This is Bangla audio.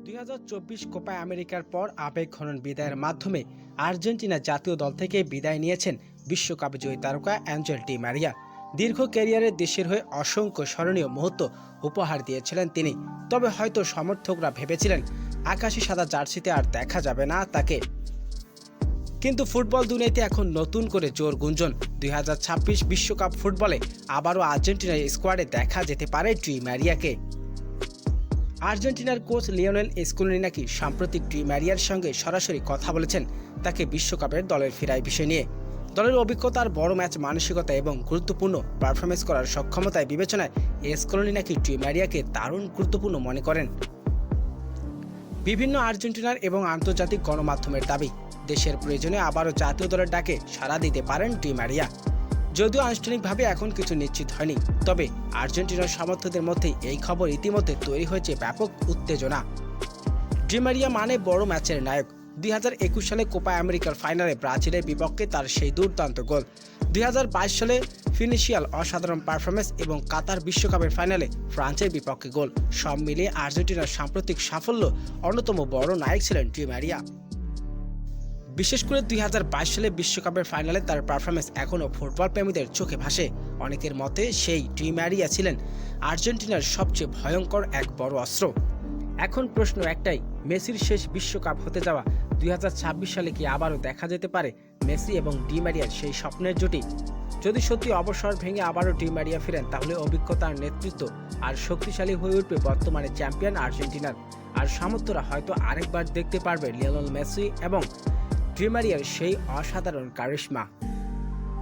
2024 কোপা আমেরিকার পর আবেগ ঘনন বিদায়ের মাধ্যমে আর্জেন্টিনা জাতীয় দল থেকে বিদায় নিয়েছেন বিশ্বকাপ জয়ী তারকা অ্যাঞ্জেল ডি মারিয়া। দীর্ঘ ক্যারিয়ারে দেশের হয়ে অসংখ্য স্মরণীয় মুহূর্ত উপহার দিয়েছিলেন তিনি। তবে হয়তো সমর্থকরা ভেবেছিলেন আকাশি সাদা জার্সিতে আর দেখা যাবে না তাকে। কিন্তু ফুটবল দুনিয়াতে এখন নতুন করে জোর গুঞ্জন, 2026 বিশ্বকাপ ফুটবলে আবারও আর্জেন্টিনার স্কোয়াডে দেখা যেতে পারে ডি মারিয়াকে। আর্জেন্টিনার কোচ লিওনেল স্কলোনি নাকি সাম্প্রতিক ডি মারিয়ার সঙ্গে সরাসরি কথা বলেছেন তাকে বিশ্বকাপের দলের ফেরার বিষয় নিয়ে। দলের অভিজ্ঞতার বড় ম্যাচ মানসিকতা এবং গুরুত্বপূর্ণ পারফরমেন্স করার সক্ষমতায় বিবেচনায় স্কলোনি নাকি ডি মারিয়াকে দারুণ গুরুত্বপূর্ণ মনে করেন। বিভিন্ন আর্জেন্টিনার এবং আন্তর্জাতিক গণমাধ্যমের দাবি, দেশের প্রয়োজনে আবারও জাতীয় দলের ডাকে সাড়া দিতে পারেন ডি মারিয়া। যদিও আনুষ্ঠানিকভাবে এখন কিছু নিশ্চিত হয়নি, তবে আর্জেন্টিনার সমর্থকদের মধ্যে এই খবর ইতিমধ্যে তৈরি হয়েছে ব্যাপক উত্তেজনা। ডি মারিয়া মানে বড় ম্যাচের নায়ক। 2021 সালে কোপা আমেরিকার ফাইনালে ব্রাজিলের বিপক্ষে তার সেই দুর্দান্ত গোল, 2022 সালে ফিনিশিয়াল অসাধারণ পারফরমেন্স এবং কাতার বিশ্বকাপের ফাইনালে ফ্রান্সের বিপক্ষে গোল, সব মিলিয়ে আর্জেন্টিনার সাম্প্রতিক সাফল্য অন্যতম বড় নায়ক ছিলেন ডি মারিয়া। বিশেষ করে 2022 সালে বিশ্বকাপের ফাইনালে তার পারফরমেন্স এখনও ফুটবল প্রেমীদের চোখে ভাসে। অনেকের মতে সেই ডি মারিয়া ছিলেন আর্জেন্টিনার সবচেয়ে ভয়ঙ্কর এক বড় অস্ত্র। এখন প্রশ্ন একটাই, মেসির শেষ বিশ্বকাপ হতে যাওয়া 2026 সালে কি আবারও দেখা যেতে পারে মেসি এবং ডি মারিয়ার সেই স্বপ্নের জুটি? যদি সত্যি অবসর ভেঙে আবারও ডি মারিয়া ফিরেন, তাহলে অভিজ্ঞতার নেতৃত্ব আর শক্তিশালী হয়ে উঠবে বর্তমানে চ্যাম্পিয়ন আর্জেন্টিনার। আর সামর্থ্যরা হয়তো আরেকবার দেখতে পারবে লিওনেল মেসি এবং ডি মারিয়ার সেই অসাধারণ কারিশমা।